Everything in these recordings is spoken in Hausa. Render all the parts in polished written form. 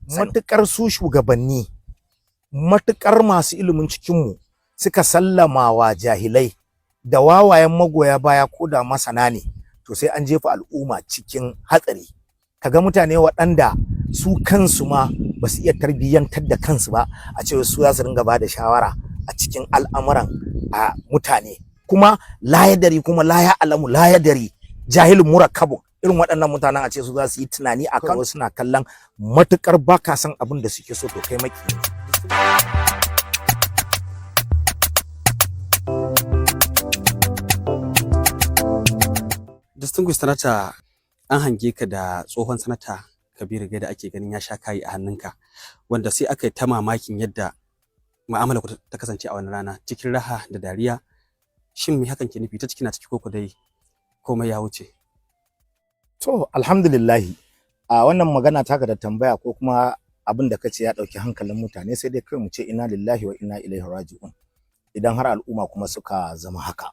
matukar su shugabanni, matukar masu ilimin cikinmu suka sallama wa jahilai da wawayen magoya baya ko da masana ne, to sai an jefa al'umma cikin hatsari. Kaga mutane waɗanda su kansu ma ba su iya tarbiyyantar da kansu ba, a ce su za su ringa ba da shawara a cikin al'amuran a mutane, kuma layadari kuma la alamu layadari jahilun murakkabu. Irin waɗannan mutanen a ce su za su yi tunani a kan suna kallon matukar baka san abin da suke so to kai maki ne. Distinguished Senator, an hange ka da tsohon sanata Kabiru Gaya da ake ganin ya sha kayi a hannunka, wanda sai aka yi ta mamakin yadda mu'amala ku ta kasance a wannan rana cikin raha da dariya. Shin me hakan ke nufi, ta ciki na ciki ko dai komai ya wuce? To alhamdulillahi, a wannan magana taka da tambaya ko kuma abin da kace ya dauki hankalin mutane, sai dai kai mu ce inna lillahi wa inna ilaihi raji'un idan har al'umma kuma suka zama haka.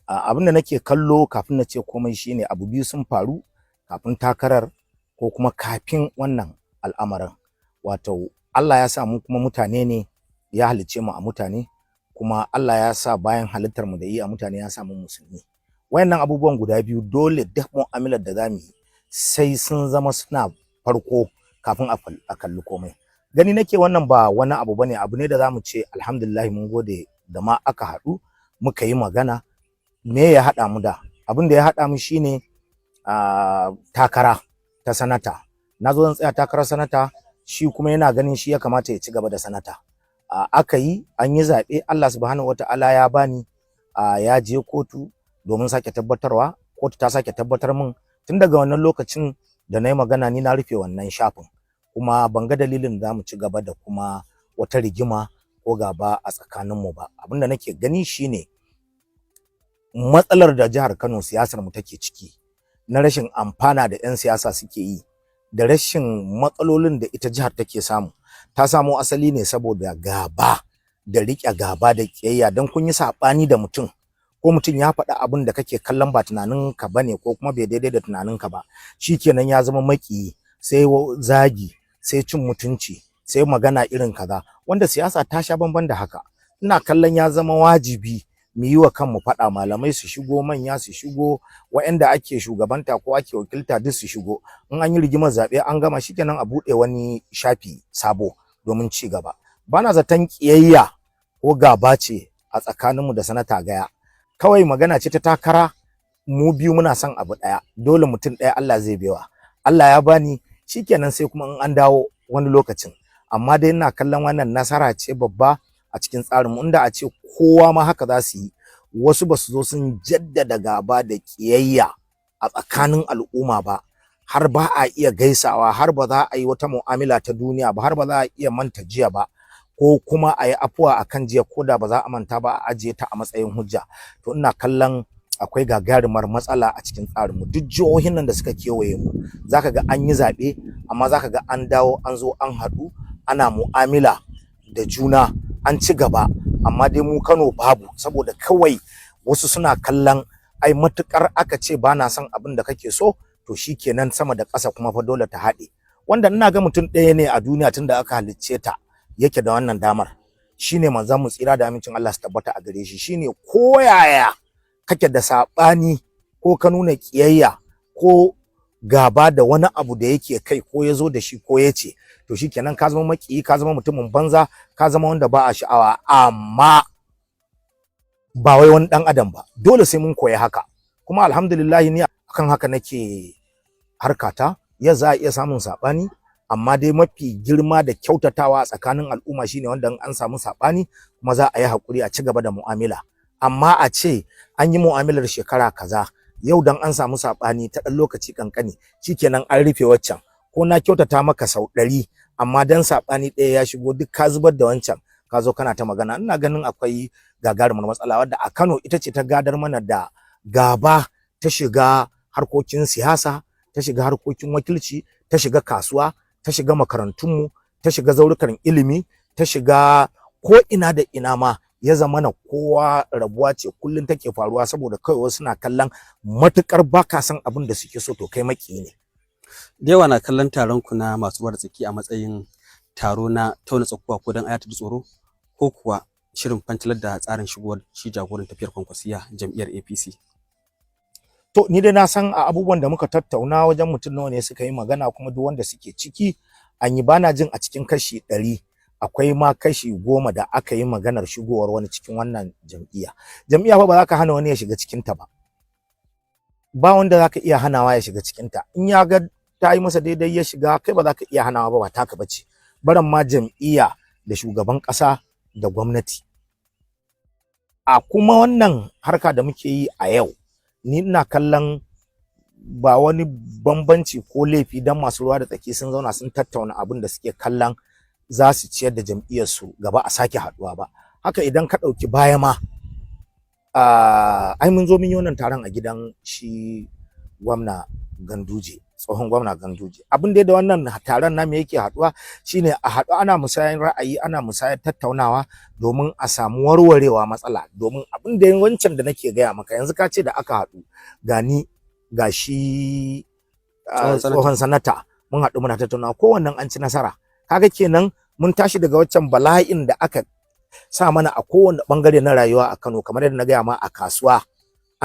Abin da nake kallo kafin na ce komai shine abu biyu sun faru kafin takarar ko kuma kafin wannan al'amarin. Wato Allah ya sa mu kuma mutane ne, ya halicce mu a mutane, kuma Allah ya sa bayan halittar mu da yi a mutane ya sa mu musulmi. Wayannan abubuwan guda biyu dole duk mu'amalar da zamu yi sai sun zama suna farko kafin a kalli komai. Gani nake wannan ba wani abu bane, abu ne da zamu ce alhamdulillah mun gode da ma aka haɗu muka yi magana. Me ya haɗa mu da? Abin da ya haɗa mu shine takara ta sanata. Na zo zan tsaya takarar sanata, shi kuma yana ganin shi ya kamata ya ci gaba da sanata. Aka yi, an yi zaɓe, Allah subhanahu wataala ya bani, ya je kotu domin sake tabbatarwa, kotu ta sake tabbatar min. Tun daga wannan lokacin da na yi magana ni na rufe wannan shafin, kuma ban ga dalilin za mu ci gaba da kuma wata rigima ko gaba a tsakaninmu ba. Abin da nake gani shine matsalar da jihar Kano siyasar mu take ciki na rashin amfana da 'yan siyasa suke yi, da rashin matsalolin da ita jihar take samu, ta samo asali ne saboda gaba da riƙe gaba da ƙiyayya. Don kun yi saɓani da mutum, ko mutum ya faɗa abin da kake kallon ba tunaninka ba ne ko kuma bai daidai da tunaninka ba, shikenan ya zama maƙiyi, sai zagi, sai cin mutunci, sai magana irin kaza, wanda siyasa ta sha bamban da haka. Ina kallon ya zama wajibi mu yi wa kanmu faɗa, malamai su shigo, manya su shigo, waɗanda ake shugabanta ko ake wakilta duk su shigo. In an yi rigimar zaɓe an gama, shikenan a buɗe wani shafi sabo domin ci gaba. Bana zaton ƙiyayya ko gaba ce a tsakaninmu da sanata Gaya. Kawai magana ce ta takara, mu biyu muna son abu ɗaya, dole mutum ɗaya Allah zai bewa. Allah ya bani, shikenan sai kuma in an dawo wani lokacin. Amma dai ina kallon wannan nasara ce babba a cikin tsarinmu. Inda a ce kowa ma haka za su yi, wasu ba su zo sun jaddada gaba da ƙiyayya a tsakanin al'umma ba, har ba a iya gaisawa, har ba za a yi wata mu'amala ta duniya ba, har ba za a iya manta jiya ba, ko kuma a yi afuwa akan jiya ko da ba za a manta ba, a ajiye ta a matsayin hujja. To ina kallon akwai gagarumar matsala a cikin tsarinmu. Duk jihohin nan da suka kewaye mu, zaka ga an yi zaɓe, amma zaka ga an dawo an zo an haɗu ana mu'amala da juna, an ci gaba. Amma dai mu Kano babu, saboda kawai wasu suna kallon ai matukar aka ce ba na son abin da kake so, to shikenan sama da ƙasa kuma fa dole ta haɗe. Wanda ina ga mutum ɗaya ne a duniya tunda aka halicce ta yake da wannan damar, shine manzon mu tsira da amincin Allah su tabbata a gare shi. Shine koyaya kake da saɓani ko ka nuna ƙiyayya ko gaba da wani abu da yake kai, ko ya zo da shi ko ya ce, to shikenan ka zama maƙiyi, ka zama mutumin banza, ka zama wanda ba a sha'awa. Amma ba wai wani ɗan adam ba, dole sai mun koyi haka. Kuma alhamdulillah ni akan haka nake harkata. Ya za a iya samun saɓani, amma dai mafi girma da kyautatawa a tsakanin al'umma shine wanda an samu saɓani kuma za a yi haƙuri a ci gaba da mu'amala. Amma a ce an yi mu'amalar shekara kaza, yau dan an samu saɓani ta ɗan lokaci kankani, shikenan an rufe waccan. Ko na kyautata maka sau 100, amma dan saɓani ɗaya ya shigo, duk ka zubar da wancan, ka zo kana ta magana. Ina ganin akwai gagarumar matsala wadda a Kano ita ce ta gadar mana da gaba, ta shiga harkokin siyasa, ta shiga harkokin wakilci, ta shiga kasuwa, ta shiga makarantunmu, ta shiga zaurukan ilimi, ta shiga ko ina da ina ma. Ya zama na kowa rabuwa ce kullum take faruwa, saboda kawai wasu na kallon matukar baka san abin da suke so to kai maki ne. Da yawa na kallon taron ku na masu ruwa da tsaki a matsayin taro na tauna tsakuwa ko don ayatar tsoro, ko kuwa shirin fantalar da tsarin shigowar shi jagoran tafiyar Kwankwasiyya jam'iyyar APC. To ni dai na san a abubuwan da muka tattauna wajen mutum nawa ne suka yi magana, kuma duk wanda suke ciki an yi, bana jin a cikin kashi 100 akwai ma kashi 10 da aka yi maganar shigowar wani cikin wannan jam'iyya. Jam'iyya fa ba za ka hana wani ya shiga cikin ta ba wanda za ka iya hanawa ya shiga cikin ta. In ya ga ta yi masa daidai ya shiga, kai ba za ka iya hanawa ba taka bace. Baran ma jam'iyya da shugaban ƙasa da gwamnati. A kuma wannan harka da muke yi a yau, ni ina kallon ba wani bambanci ko laifi dan masu ruwa da tsaki sun zauna sun tattauna abin da suke kallon za su ciyar da jam'iyyar su gaba a sake haduwa ba. Haka idan ka dauki baya ma ai mun zo mun yi wannan taron a gidan shi gwamna Ganduje, tsohon gwamna Ganduje. Abin da wannan taron namu yake haduwa shine a haɗu ana musayar ra'ayi, ana musayar tattaunawa domin a samu warwarewa matsala. Domin abin da wancan da nake gaya maka yanzu, ka ce da aka haɗu gani ga shi tsohon sanata mun haɗu muna tattaunawa, kowannen an ci nasara. Kaga kenan mun tashi daga waccan bala'in da aka sa mana a kowane bangare na rayuwa a Kano. Kamar yadda na gaya ma, a kasuwa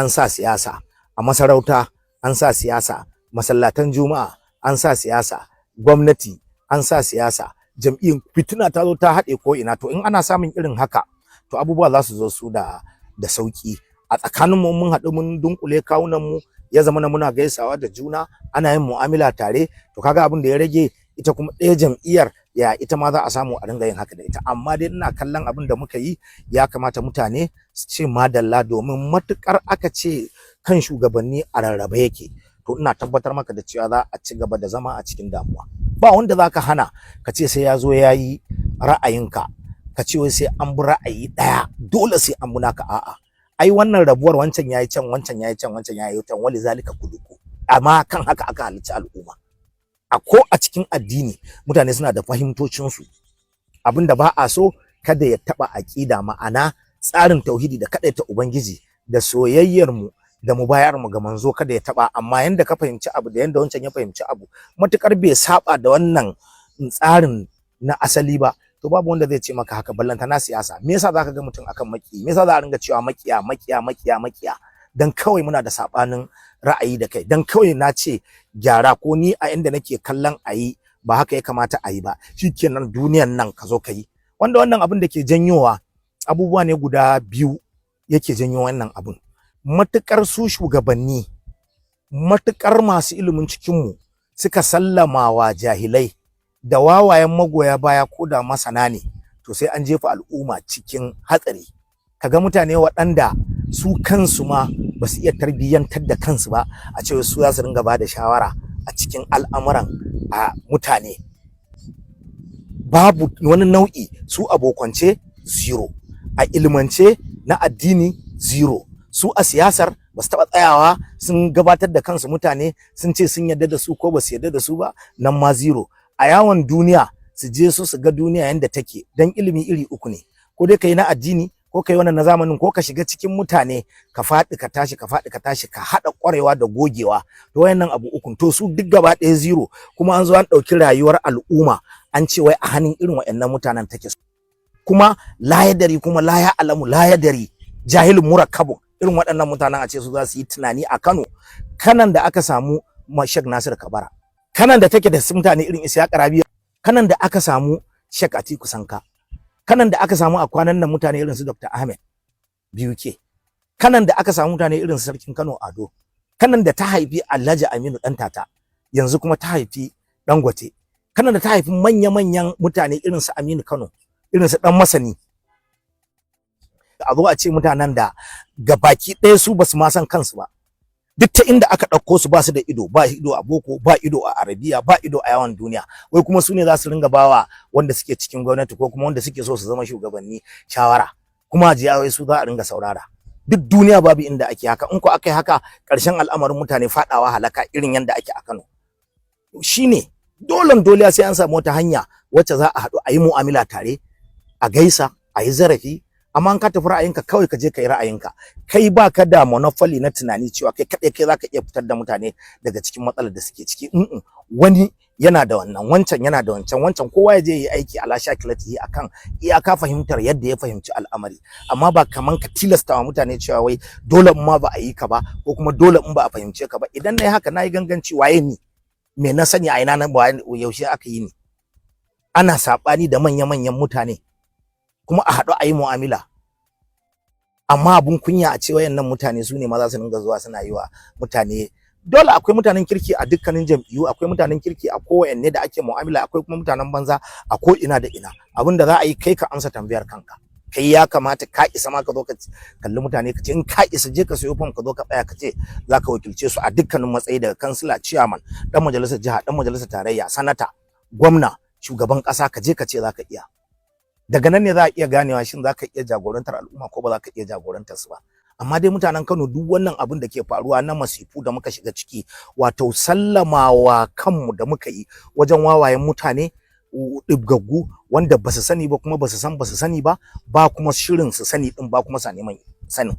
an sa siyasa, a masarauta an sa siyasa, masallatan juma'a an sa siyasa, gwamnati an sa siyasa, jam'iyyar fitina ta zo ta haɗe ko ina. To in ana samun irin haka, to abubuwa za su zo su da sauki. A tsakanin mu mun haɗu mun dunkule kawunan mu, ya zama na muna gaisawa da juna, ana yin mu'amala tare. To kaga abin da ya rage, ita kuma ɗaya jam'iyyar ya ita ma za a samu a dinga yin haka da ita. Amma dai ina kallon abin da muka yi ya kamata mutane su ce madalla, domin matukar aka ce kan shugabanni a rarrabe yake, to ina tabbatar maka da cewa za a ci gaba da zama a cikin damuwa. Ba wanda zaka hana ka ce sai ya zo ya yi ra'ayinka, ka ce wai sai an bi ra'ayi ɗaya, dole sai an bi naka. A'a, ai wannan rabuwar wancan yayi can, wancan yayi can, wancan yayi can, wali zalika kuduku. Amma kan haka aka halicci al'umma. A ko a cikin addini mutane suna da fahimtocinsu. Abinda ba a so kada ya taba aqida, ma'ana tsarin tauhidi da kadaita ubangiji da soyayyar mu da mubayar mu ga manzo kada ya taba. Amma yanda ka fahimci abu da yanda wancan ya fahimci abu, matukar bai saba da wannan tsarin na asali ba, to babu wanda zai ce maka haka. Ballanta na siyasa, me yasa zaka ga mutum akan maki? Me yasa za a ringa cewa makiya dan kawai muna da sabanin ra'ayi da kai, dan kawai na ce gyara ko ni a inda nake kallon ayi ba haka ya kamata a yi ba, shikenan duniyan nan ka zo ka yi. Wanda wannan abin da ke janyowa abubuwa ne guda biyu yake janyo wannan abin. Matukar su shugabanni, matukar masu ilimin cikinmu suka sallama wa jahilai da wawayen magoya baya ko da masana ne, to sai an jefa al'umma cikin hatsari. Kaga mutane waɗanda su kansu ma ba su iya tarbiyyantar da kansu ba, a ce su za su ringa ba da shawara a cikin al'amuran a mutane. Babu wani nau'i, su abokance zero, a ilmance na addini zero, su a siyasar ba su taɓa tsayawa sun gabatar da kansu mutane sun ce sun yarda da su ko ba su yarda da su ba, nan ma zero. A yawon duniya su je su ga duniya yanda take, dan ilimi iri uku ne, ko dai kai na addini, ko kai wannan na zamanin, ko ka shiga cikin mutane ka faɗi ka tashi, ka faɗi ka tashi, ka haɗa ƙwarewa da gogewa. To wayannan abu uku to su duk gaba ɗaya zero. Kuma an zo an ɗauki rayuwar al'umma an ce wai a hannun irin wayannan mutanen take. Kuma la yadari, kuma la ya alamu, la yadari, jahilun murakkabun. Irin waɗannan mutanen a ce su za su yi tunani a Kano, kanan da aka samu Sheikh Nasir Kabara, kanan da take da mutane irin Ishaq Rabi'a, kanan da aka samu Sheikh Atiku Sanka, kanan da aka samu a kwanan nan mutane irin su Dr. Ahmed BUK, kanan da aka samu mutane irin su Sarkin Kano Ado, kanan da ta haifi Alhaji Aminu Dantata, yanzu kuma ta haifi Dangote, kanan da ta haifi manya-manyan mutane irin su Aminu Kano, irin su Dan Masani. A zo a ce mutanen da gabaki ɗaya su basu ma san kansu ba, duk ta inda aka ɗauko su ba su da ido, ba ido a boko, ba ido a arabiya, ba ido a yawan duniya, wai kuma su ne za su ringa bawa wanda suke cikin gwamnati ko kuma wanda suke so su zama shugabanni shawara, kuma jiya wai su za a ringa saurara. Duk duniya babu inda ake haka. In ko aka yi haka, ƙarshen al'amarin mutane faɗawa halaka irin yanda ake a Kano. Shine dole sai an samu wata hanya wacce za a haɗu a yi mu'amala tare, a gaisa, a yi zarafi, amma in ka tafi ra'ayinka kawai ka je ka yi ra'ayinka, kai baka da monopoly na tunani cewa kai kaɗai kai zaka iya fitar da mutane daga cikin matsalar da suke ciki. Wani yana da wannan, wancan yana da wancan, kowa ya je yi aiki ala shakilati akan iyaka fahimtar yadda ya fahimci al'amari, amma ba kaman ka tilasta wa mutane cewa wai dole in ma ba a yi ka ba ko kuma dole in ba a fahimce ka ba. Idan nayi haka nayi ganganci, waye ni, me na sani a ina nan, ba yaushe aka yi ni. Ana sabani da manya-manyan mutane kuma a haɗu a yi mu'amala, amma abun kunya a ce wayannan mutane su ne ma za su dinga zuwa suna yi wa mutane. Dole akwai mutanen kirki a dukkanin jam'iyyu, akwai mutanen kirki a kowanne da ake mu'amala, akwai kuma mutanen banza a ko ina da ina. Abin da za a yi kai ka amsa tambayar kanka, kai ya kamata ka isa ma ka zo ka kalli mutane ka ce in ka isa je ka sayo fam ka zo ka tsaya ka ce za ka wakilce su a dukkanin matsayi, daga kansila, chairman, dan majalisar jiha, dan majalisar tarayya, sanata, gwamna, shugaban kasa, ka je ka ce za ka iya. Daga nan ne za a iya ganewa shin za ka iya jagorantar al'umma ko ba za ka iya jagorantar su ba. Amma dai mutanen Kano, duk wannan abin da ke faruwa na masifu da muka shiga ciki, wato sallamawa kanmu da muka yi wajen wawayen mutane ɗibgaggu wanda ba su sani ba kuma ba su san ba su sani ba, ba kuma shirin su sani din, ba kuma sa neman sanin.